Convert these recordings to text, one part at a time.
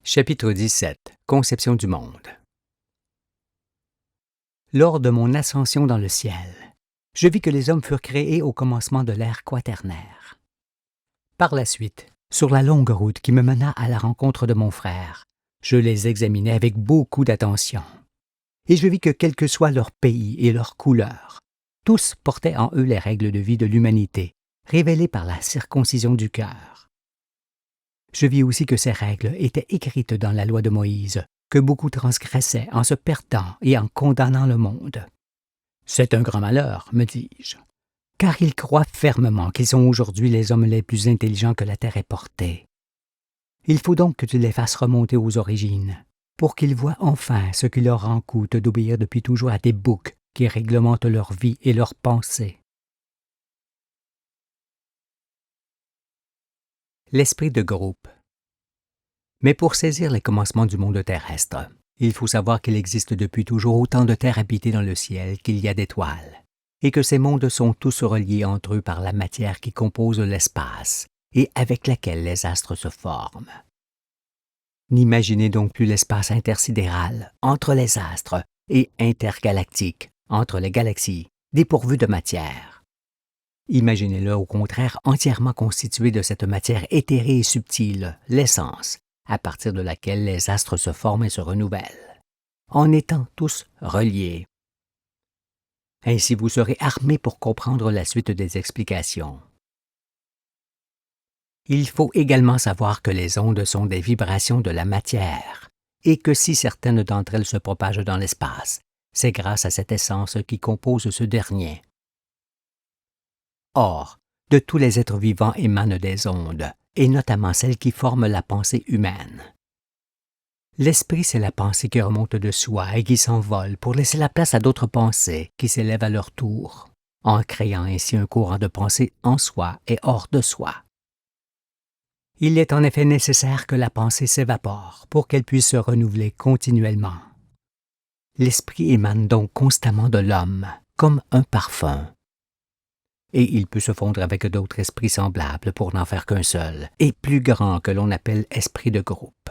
Chapitre 17. Conception du monde. Lors de mon ascension dans le ciel, je vis que les hommes furent créés au commencement de l'ère quaternaire. Par la suite, sur la longue route qui me mena à la rencontre de mon frère, je les examinai avec beaucoup d'attention. Et je vis que quel que soit leur pays et leur couleur, tous portaient en eux les règles de vie de l'humanité, révélées par la circoncision du cœur. Je vis aussi que ces règles étaient écrites dans la loi de Moïse, que beaucoup transgressaient en se perdant et en condamnant le monde. C'est un grand malheur, me dis-je, car ils croient fermement qu'ils sont aujourd'hui les hommes les plus intelligents que la terre ait portés. Il faut donc que tu les fasses remonter aux origines, pour qu'ils voient enfin ce qu'il leur en coûte d'obéir depuis toujours à des boucs qui réglementent leur vie et leurs pensées. L'esprit de groupe. Mais pour saisir les commencements du monde terrestre, il faut savoir qu'il existe depuis toujours autant de terres habitées dans le ciel qu'il y a d'étoiles, et que ces mondes sont tous reliés entre eux par la matière qui compose l'espace et avec laquelle les astres se forment. N'imaginez donc plus l'espace intersidéral entre les astres et intergalactique entre les galaxies, dépourvu de matière. Imaginez-le au contraire entièrement constitué de cette matière éthérée et subtile, l'essence, à partir de laquelle les astres se forment et se renouvellent, en étant tous reliés. Ainsi vous serez armés pour comprendre la suite des explications. Il faut également savoir que les ondes sont des vibrations de la matière, et que si certaines d'entre elles se propagent dans l'espace, c'est grâce à cette essence qui compose ce dernier. Or, de tous les êtres vivants émanent des ondes, et notamment celles qui forment la pensée humaine. L'esprit, c'est la pensée qui remonte de soi et qui s'envole pour laisser la place à d'autres pensées qui s'élèvent à leur tour, en créant ainsi un courant de pensée en soi et hors de soi. Il est en effet nécessaire que la pensée s'évapore pour qu'elle puisse se renouveler continuellement. L'esprit émane donc constamment de l'homme, comme un parfum. Et il peut se fondre avec d'autres esprits semblables pour n'en faire qu'un seul, et plus grand que l'on appelle esprit de groupe.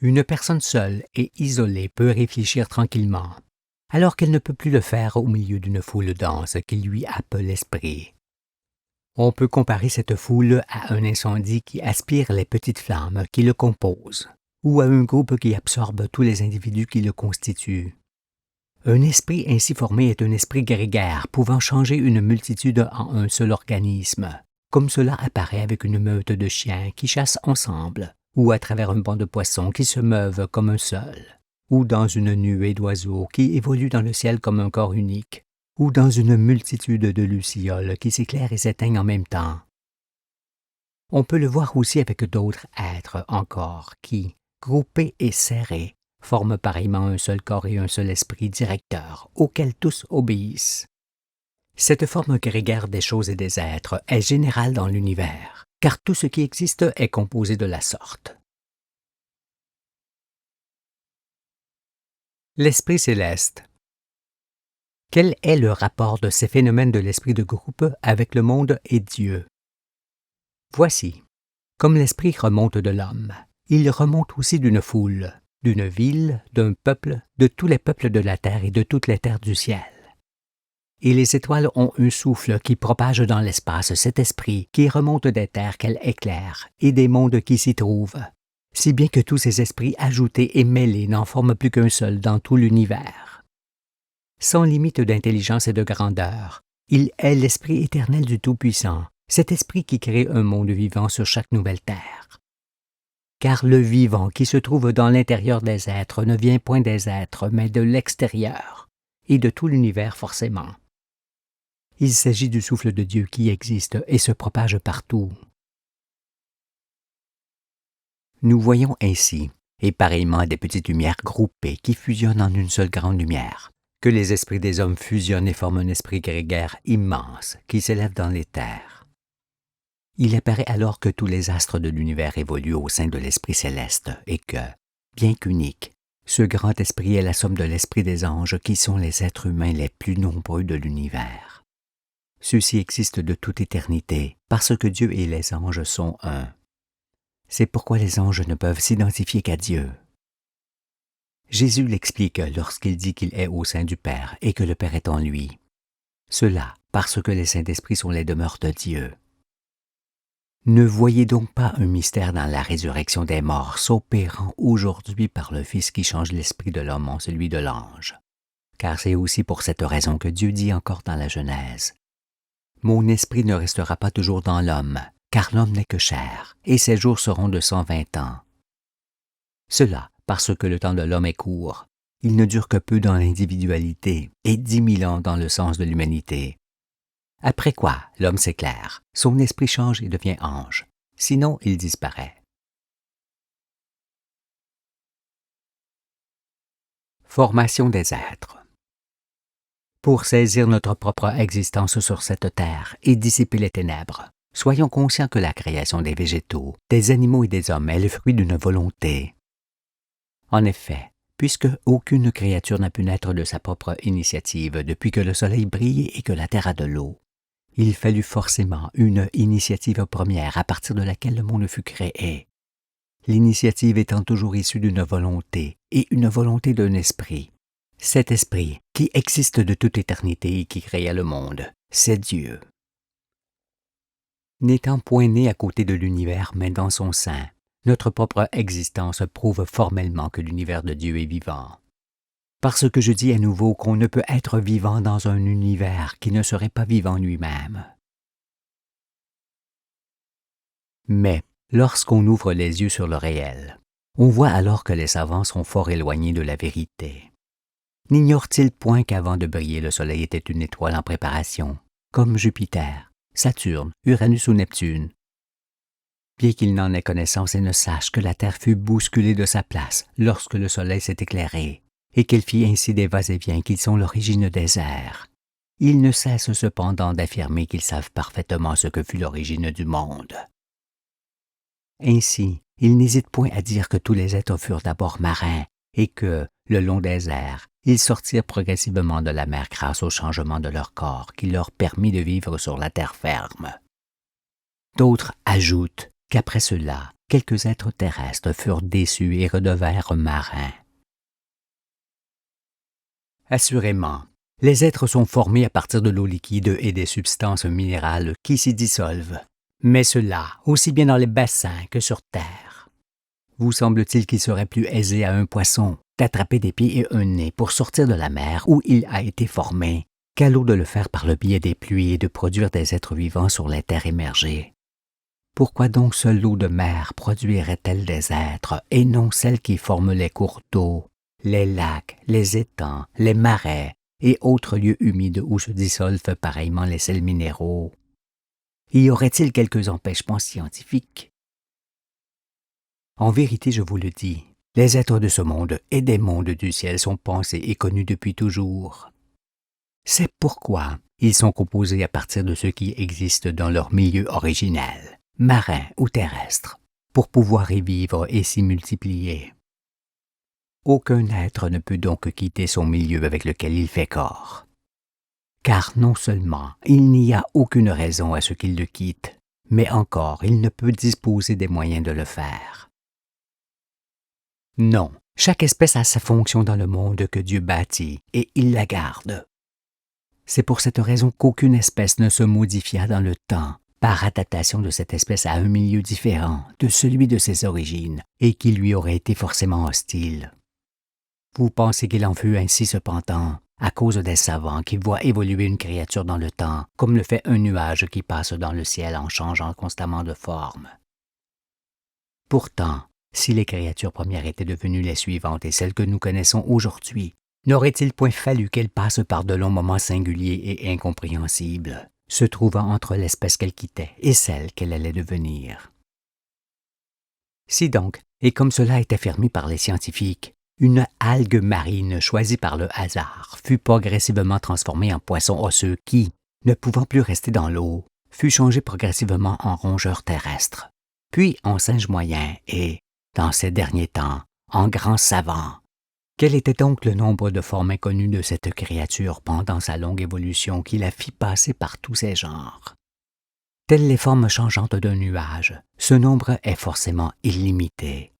Une personne seule et isolée peut réfléchir tranquillement, alors qu'elle ne peut plus le faire au milieu d'une foule dense qui lui happe l'esprit. On peut comparer cette foule à un incendie qui aspire les petites flammes qui le composent, ou à un groupe qui absorbe tous les individus qui le constituent. Un esprit ainsi formé est un esprit grégaire pouvant changer une multitude en un seul organisme, comme cela apparaît avec une meute de chiens qui chassent ensemble, ou à travers un banc de poissons qui se meuvent comme un seul, ou dans une nuée d'oiseaux qui évoluent dans le ciel comme un corps unique, ou dans une multitude de lucioles qui s'éclairent et s'éteignent en même temps. On peut le voir aussi avec d'autres êtres encore qui, groupés et serrés, forment pareillement un seul corps et un seul esprit directeur, auquel tous obéissent. Cette forme grégaire des choses et des êtres est générale dans l'univers, car tout ce qui existe est composé de la sorte. L'esprit céleste. Quel est le rapport de ces phénomènes de l'esprit de groupe avec le monde et Dieu? Voici, comme l'esprit remonte de l'homme, il remonte aussi d'une foule, d'une ville, d'un peuple, de tous les peuples de la terre et de toutes les terres du ciel. Et les étoiles ont un souffle qui propage dans l'espace cet esprit qui remonte des terres qu'elles éclairent et des mondes qui s'y trouvent, si bien que tous ces esprits ajoutés et mêlés n'en forment plus qu'un seul dans tout l'univers. Sans limite d'intelligence et de grandeur, il est l'esprit éternel du Tout-Puissant, cet esprit qui crée un monde vivant sur chaque nouvelle terre. Car le vivant qui se trouve dans l'intérieur des êtres ne vient point des êtres, mais de l'extérieur, et de tout l'univers forcément. Il s'agit du souffle de Dieu qui existe et se propage partout. Nous voyons ainsi, et pareillement à des petites lumières groupées qui fusionnent en une seule grande lumière, que les esprits des hommes fusionnent et forment un esprit grégaire immense qui s'élève dans les terres. Il apparaît alors que tous les astres de l'univers évoluent au sein de l'Esprit céleste et que, bien qu'unique, ce grand esprit est la somme de l'esprit des anges qui sont les êtres humains les plus nombreux de l'univers. Ceux-ci existent de toute éternité parce que Dieu et les anges sont un. C'est pourquoi les anges ne peuvent s'identifier qu'à Dieu. Jésus l'explique lorsqu'il dit qu'il est au sein du Père et que le Père est en lui. Cela parce que les saints d'esprit sont les demeures de Dieu. Ne voyez donc pas un mystère dans la résurrection des morts s'opérant aujourd'hui par le Fils qui change l'esprit de l'homme en celui de l'ange. Car c'est aussi pour cette raison que Dieu dit encore dans la Genèse: « Mon esprit ne restera pas toujours dans l'homme, car l'homme n'est que chair, et ses jours seront de 120 ans. » Cela parce que le temps de l'homme est court. Il ne dure que peu dans l'individualité et 10 000 ans dans le sens de l'humanité. Après quoi, l'homme s'éclaire, son esprit change et devient ange. Sinon, il disparaît. Formation des êtres. Pour saisir notre propre existence sur cette terre et dissiper les ténèbres, soyons conscients que la création des végétaux, des animaux et des hommes est le fruit d'une volonté. En effet, puisque aucune créature n'a pu naître de sa propre initiative depuis que le soleil brille et que la terre a de l'eau, il fallut forcément une initiative première à partir de laquelle le monde fut créé. L'initiative étant toujours issue d'une volonté et une volonté d'un esprit. Cet esprit, qui existe de toute éternité et qui créa le monde, c'est Dieu. N'étant point né à côté de l'univers mais dans son sein, notre propre existence prouve formellement que l'univers de Dieu est vivant. Parce que je dis à nouveau qu'on ne peut être vivant dans un univers qui ne serait pas vivant lui-même. Mais, lorsqu'on ouvre les yeux sur le réel, on voit alors que les savants sont fort éloignés de la vérité. N'ignorent-ils point qu'avant de briller, le Soleil était une étoile en préparation, comme Jupiter, Saturne, Uranus ou Neptune? Bien qu'ils n'en aient connaissance et ne sachent que la Terre fut bousculée de sa place lorsque le Soleil s'est éclairé, et qu'elle fit ainsi des va-et-vient qui sont l'origine des airs. Ils ne cessent cependant d'affirmer qu'ils savent parfaitement ce que fut l'origine du monde. Ainsi, ils n'hésitent point à dire que tous les êtres furent d'abord marins, et que, le long des airs, ils sortirent progressivement de la mer grâce au changement de leur corps qui leur permit de vivre sur la terre ferme. D'autres ajoutent qu'après cela, quelques êtres terrestres furent déçus et redevinrent marins. Assurément, les êtres sont formés à partir de l'eau liquide et des substances minérales qui s'y dissolvent, mais cela aussi bien dans les bassins que sur terre. Vous semble-t-il qu'il serait plus aisé à un poisson d'attraper des pieds et un nez pour sortir de la mer où il a été formé, qu'à l'eau de le faire par le biais des pluies et de produire des êtres vivants sur les terres émergées? Pourquoi donc seule l'eau de mer produirait-elle des êtres et non celle qui forme les cours d'eau, les lacs, les étangs, les marais et autres lieux humides où se dissolvent pareillement les sels minéraux? Y aurait-il quelques empêchements scientifiques? En vérité, je vous le dis, les êtres de ce monde et des mondes du ciel sont pensés et connus depuis toujours. C'est pourquoi ils sont composés à partir de ce qui existe dans leur milieu originel, marin ou terrestre, pour pouvoir y vivre et s'y multiplier. Aucun être ne peut donc quitter son milieu avec lequel il fait corps. Car non seulement il n'y a aucune raison à ce qu'il le quitte, mais encore il ne peut disposer des moyens de le faire. Non, chaque espèce a sa fonction dans le monde que Dieu bâtit et il la garde. C'est pour cette raison qu'aucune espèce ne se modifia dans le temps par adaptation de cette espèce à un milieu différent de celui de ses origines et qui lui aurait été forcément hostile. Vous pensez qu'il en fut ainsi cependant à cause des savants qui voient évoluer une créature dans le temps comme le fait un nuage qui passe dans le ciel en changeant constamment de forme. Pourtant, si les créatures premières étaient devenues les suivantes et celles que nous connaissons aujourd'hui, n'aurait-il point fallu qu'elles passent par de longs moments singuliers et incompréhensibles, se trouvant entre l'espèce qu'elles quittaient et celle qu'elle allait devenir? Si donc, et comme cela est affirmé par les scientifiques, une algue marine choisie par le hasard fut progressivement transformée en poisson osseux qui, ne pouvant plus rester dans l'eau, fut changé progressivement en rongeur terrestre, puis en singe moyen et, dans ces derniers temps, en grand savant. Quel était donc le nombre de formes inconnues de cette créature pendant sa longue évolution qui la fit passer par tous ces genres? Telles les formes changeantes d'un nuage, ce nombre est forcément illimité.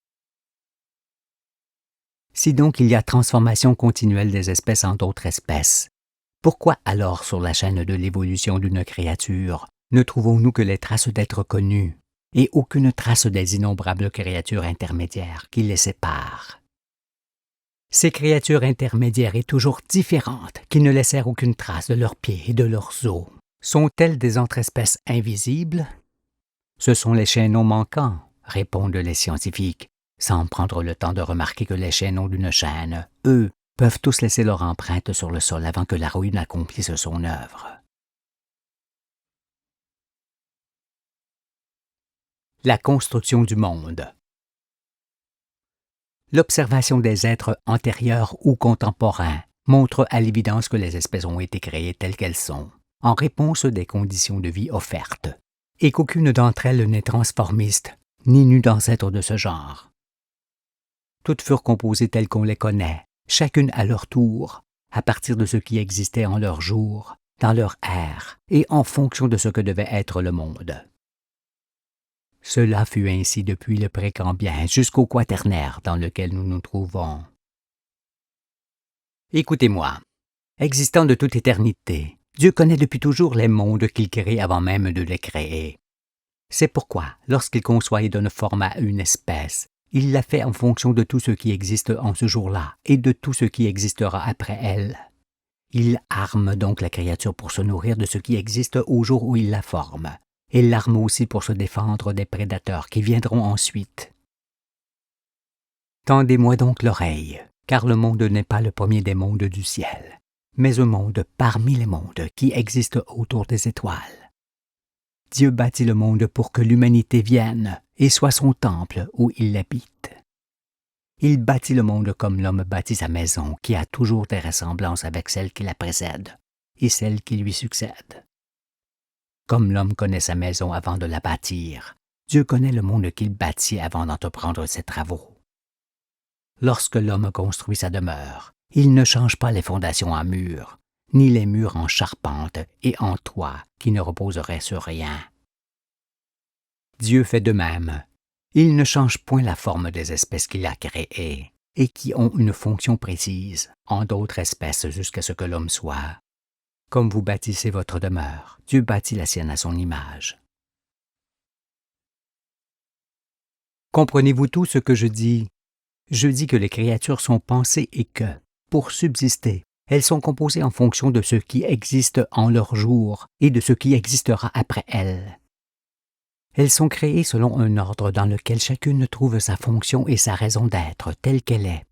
Si donc il y a transformation continuelle des espèces en d'autres espèces, pourquoi alors sur la chaîne de l'évolution d'une créature ne trouvons-nous que les traces d'êtres connus et aucune trace des innombrables créatures intermédiaires qui les séparent? Ces créatures intermédiaires et toujours différentes, qui ne laissèrent aucune trace de leurs pieds et de leurs os, sont-elles des entre-espèces invisibles? Ce sont les chaînons manquants, répondent les scientifiques, sans prendre le temps de remarquer que les chaînons d'une chaîne, eux, peuvent tous laisser leur empreinte sur le sol avant que la rouille n'accomplisse son œuvre. La construction du monde. L'observation des êtres antérieurs ou contemporains montre à l'évidence que les espèces ont été créées telles qu'elles sont, en réponse des conditions de vie offertes, et qu'aucune d'entre elles n'est transformiste, ni n'eut d'ancêtre de ce genre. Toutes furent composées telles qu'on les connaît, chacune à leur tour, à partir de ce qui existait en leur jour, dans leur ère, et en fonction de ce que devait être le monde. Cela fut ainsi depuis le précambien jusqu'au quaternaire dans lequel nous nous trouvons. Écoutez-moi. Existant de toute éternité, Dieu connaît depuis toujours les mondes qu'il crée avant même de les créer. C'est pourquoi, lorsqu'il conçoit et donne forme à une espèce, il la fait en fonction de tout ce qui existe en ce jour-là et de tout ce qui existera après elle. Il arme donc la créature pour se nourrir de ce qui existe au jour où il la forme, et l'arme aussi pour se défendre des prédateurs qui viendront ensuite. Tendez-moi donc l'oreille, car le monde n'est pas le premier des mondes du ciel, mais un monde parmi les mondes qui existent autour des étoiles. Dieu bâtit le monde pour que l'humanité vienne et soit son temple où il habite. Il bâtit le monde comme l'homme bâtit sa maison, qui a toujours des ressemblances avec celle qui la précède et celle qui lui succède. Comme l'homme connaît sa maison avant de la bâtir, Dieu connaît le monde qu'il bâtit avant d'entreprendre ses travaux. Lorsque l'homme construit sa demeure, il ne change pas les fondations en murs, ni les murs en charpente et en toit qui ne reposeraient sur rien. Dieu fait de même. Il ne change point la forme des espèces qu'il a créées et qui ont une fonction précise en d'autres espèces jusqu'à ce que l'homme soit. Comme vous bâtissez votre demeure, Dieu bâtit la sienne à son image. Comprenez-vous tout ce que je dis? Je dis que les créatures sont pensées et que, pour subsister, elles sont composées en fonction de ce qui existe en leur jour et de ce qui existera après elles. Elles sont créées selon un ordre dans lequel chacune trouve sa fonction et sa raison d'être telle qu'elle est.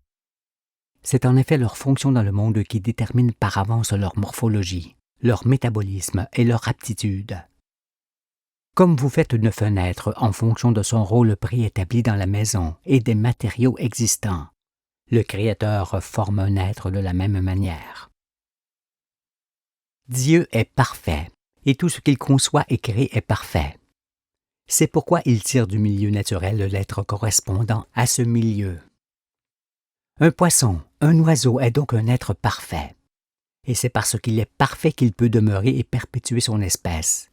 C'est en effet leur fonction dans le monde qui détermine par avance leur morphologie, leur métabolisme et leur aptitude. Comme vous faites une fenêtre en fonction de son rôle préétabli dans la maison et des matériaux existants, le Créateur forme un être de la même manière. Dieu est parfait, et tout ce qu'il conçoit et crée est parfait. C'est pourquoi il tire du milieu naturel l'être correspondant à ce milieu. Un poisson, un oiseau est donc un être parfait, et c'est parce qu'il est parfait qu'il peut demeurer et perpétuer son espèce.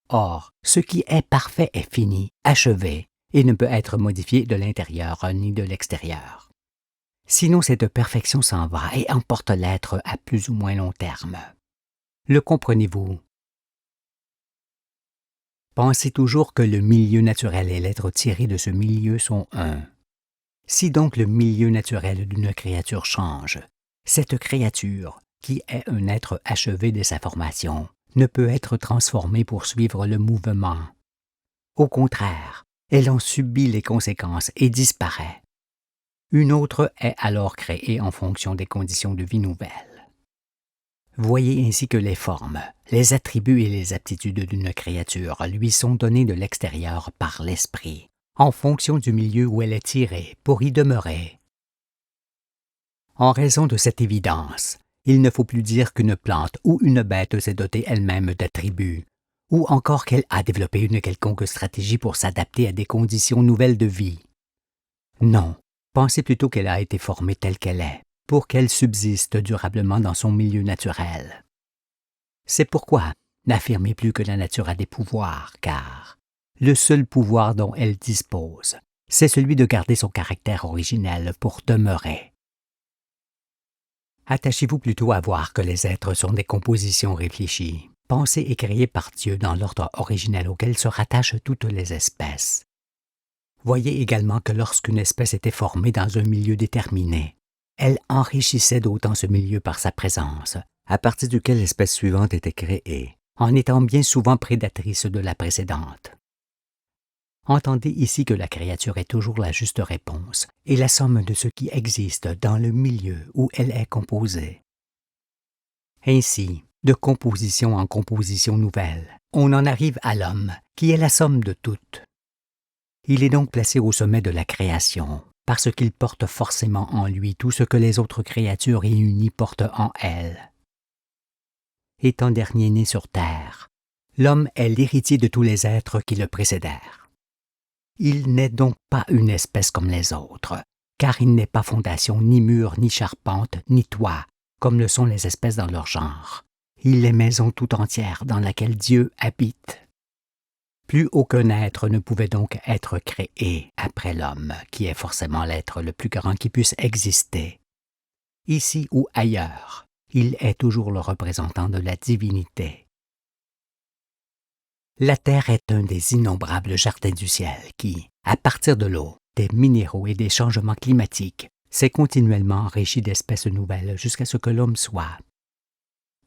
Or, ce qui est parfait est fini, achevé, et ne peut être modifié de l'intérieur ni de l'extérieur. Sinon cette perfection s'en va et emporte l'être à plus ou moins long terme. Le comprenez-vous? Pensez toujours que le milieu naturel et l'être tiré de ce milieu sont un. Si donc le milieu naturel d'une créature change, cette créature, qui est un être achevé de sa formation, ne peut être transformée pour suivre le mouvement. Au contraire, elle en subit les conséquences et disparaît. Une autre est alors créée en fonction des conditions de vie nouvelles. Voyez ainsi que les formes, les attributs et les aptitudes d'une créature lui sont donnés de l'extérieur par l'esprit, en fonction du milieu où elle est tirée pour y demeurer. En raison de cette évidence, il ne faut plus dire qu'une plante ou une bête s'est dotée elle-même d'attributs, ou encore qu'elle a développé une quelconque stratégie pour s'adapter à des conditions nouvelles de vie. Non, pensez plutôt qu'elle a été formée telle qu'elle est, pour qu'elle subsiste durablement dans son milieu naturel. C'est pourquoi, n'affirmez plus que la nature a des pouvoirs, car le seul pouvoir dont elle dispose, c'est celui de garder son caractère originel pour demeurer. Attachez-vous plutôt à voir que les êtres sont des compositions réfléchies, pensées et créées par Dieu dans l'ordre originel auquel se rattachent toutes les espèces. Voyez également que lorsqu'une espèce était formée dans un milieu déterminé, elle enrichissait d'autant ce milieu par sa présence, à partir duquel l'espèce suivante était créée, en étant bien souvent prédatrice de la précédente. Entendez ici que la créature est toujours la juste réponse et la somme de ce qui existe dans le milieu où elle est composée. Ainsi, de composition en composition nouvelle, on en arrive à l'homme, qui est la somme de toutes. Il est donc placé au sommet de la création, parce qu'il porte forcément en lui tout ce que les autres créatures réunies portent en elles. Étant dernier né sur terre, l'homme est l'héritier de tous les êtres qui le précédèrent. Il n'est donc pas une espèce comme les autres, car il n'est pas fondation, ni mur, ni charpente, ni toit, comme le sont les espèces dans leur genre. Il est maison tout entière dans laquelle Dieu habite. Plus aucun être ne pouvait donc être créé après l'homme, qui est forcément l'être le plus grand qui puisse exister. Ici ou ailleurs, il est toujours le représentant de la divinité. La Terre est un des innombrables jardins du ciel qui, à partir de l'eau, des minéraux et des changements climatiques, s'est continuellement enrichi d'espèces nouvelles jusqu'à ce que l'homme soit.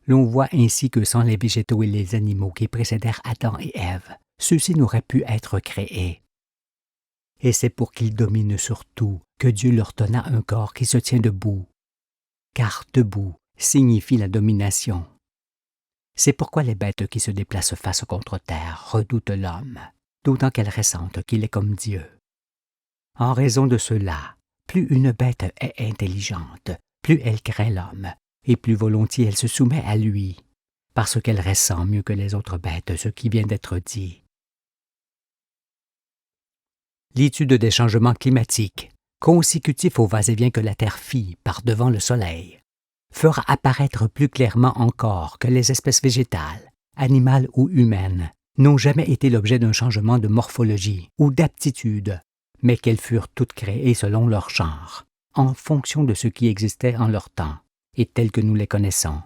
L'on voit ainsi que sans les végétaux et les animaux qui précédèrent Adam et Ève, ceux-ci n'auraient pu être créés. Et c'est pour qu'ils dominent sur tout que Dieu leur donna un corps qui se tient debout, car debout signifie la domination. C'est pourquoi les bêtes qui se déplacent face contre terre redoutent l'homme, d'autant qu'elles ressentent qu'il est comme Dieu. En raison de cela, plus une bête est intelligente, plus elle craint l'homme, et plus volontiers elle se soumet à lui, parce qu'elle ressent mieux que les autres bêtes ce qui vient d'être dit. L'étude des changements climatiques, consécutifs au va-et-vient que la Terre fit par devant le Soleil, fera apparaître plus clairement encore que les espèces végétales, animales ou humaines, n'ont jamais été l'objet d'un changement de morphologie ou d'aptitude, mais qu'elles furent toutes créées selon leur genre, en fonction de ce qui existait en leur temps, et telles que nous les connaissons.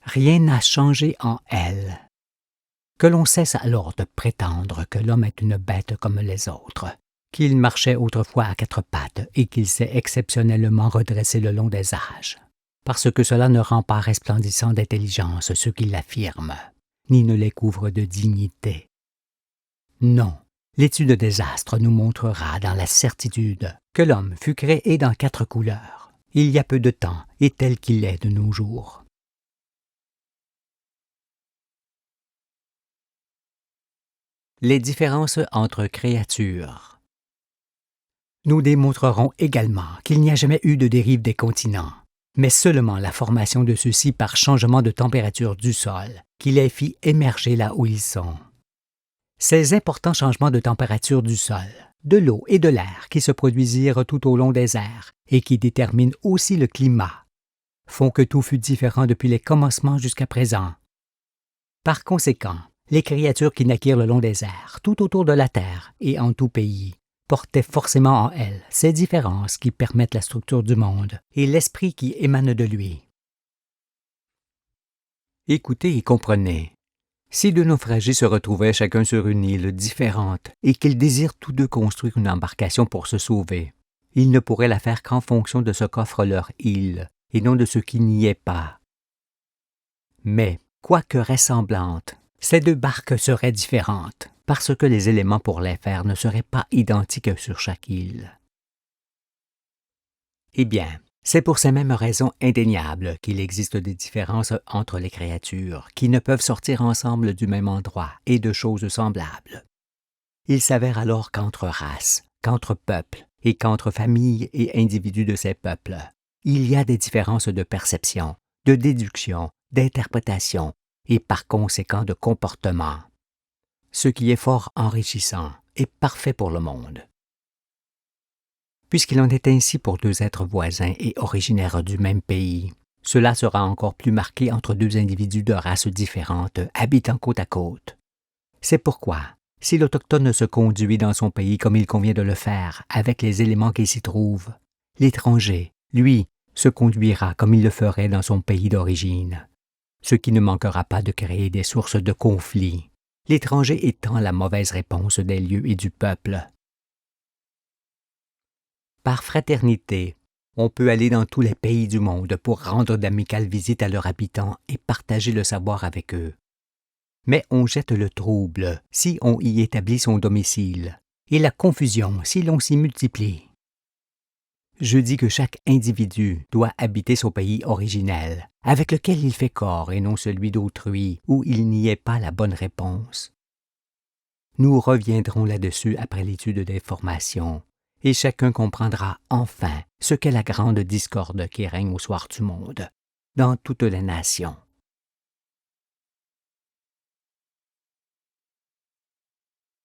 Rien n'a changé en elles. Que l'on cesse alors de prétendre que l'homme est une bête comme les autres, qu'il marchait autrefois à quatre pattes et qu'il s'est exceptionnellement redressé le long des âges, parce que cela ne rend pas resplendissant d'intelligence ceux qui l'affirment, ni ne les couvre de dignité. Non, l'étude des astres nous montrera dans la certitude que l'homme fut créé dans 4 couleurs, il y a peu de temps et tel qu'il est de nos jours. Les différences entre créatures. Nous démontrerons également qu'il n'y a jamais eu de dérive des continents, mais seulement la formation de ceux-ci par changement de température du sol, qui les fit émerger là où ils sont. Ces importants changements de température du sol, de l'eau et de l'air qui se produisirent tout au long des ères et qui déterminent aussi le climat, font que tout fut différent depuis les commencements jusqu'à présent. Par conséquent, les créatures qui naquirent le long des airs, tout autour de la terre et en tout pays, portaient forcément en elles ces différences qui permettent la structure du monde et l'esprit qui émane de lui. Écoutez et comprenez. Si 2 naufragés se retrouvaient chacun sur une île différente et qu'ils désirent tous 2 construire une embarcation pour se sauver, ils ne pourraient la faire qu'en fonction de ce qu'offre leur île et non de ce qui n'y est pas. Mais, quoique ressemblantes, ces 2 barques seraient différentes, parce que les éléments pour les faire ne seraient pas identiques sur chaque île. Eh bien, c'est pour ces mêmes raisons indéniables qu'il existe des différences entre les créatures qui ne peuvent sortir ensemble du même endroit et de choses semblables. Il s'avère alors qu'entre races, qu'entre peuples et qu'entre familles et individus de ces peuples, il y a des différences de perception, de déduction, d'interprétation et par conséquent de comportement, ce qui est fort enrichissant et parfait pour le monde. Puisqu'il en est ainsi pour 2 êtres voisins et originaires du même pays, Cela sera encore plus marqué entre deux individus de races différentes, habitant côte à côte. C'est pourquoi, si l'Autochtone se conduit dans son pays comme il convient de le faire, avec les éléments qui s'y trouvent, l'étranger, lui, se conduira comme il le ferait dans son pays d'origine, ce qui ne manquera pas de créer des sources de conflits, l'étranger étant la mauvaise réponse des lieux et du peuple. Par fraternité, on peut aller dans tous les pays du monde pour rendre d'amicales visites à leurs habitants et partager le savoir avec eux. Mais on jette le trouble si on y établit son domicile, et la confusion si l'on s'y multiplie. Je dis que chaque individu doit habiter son pays originel, avec lequel il fait corps et non celui d'autrui, où il n'y ait pas la bonne réponse. Nous reviendrons là-dessus après l'étude des formations, et chacun comprendra enfin ce qu'est la grande discorde qui règne au soir du monde, dans toutes les nations.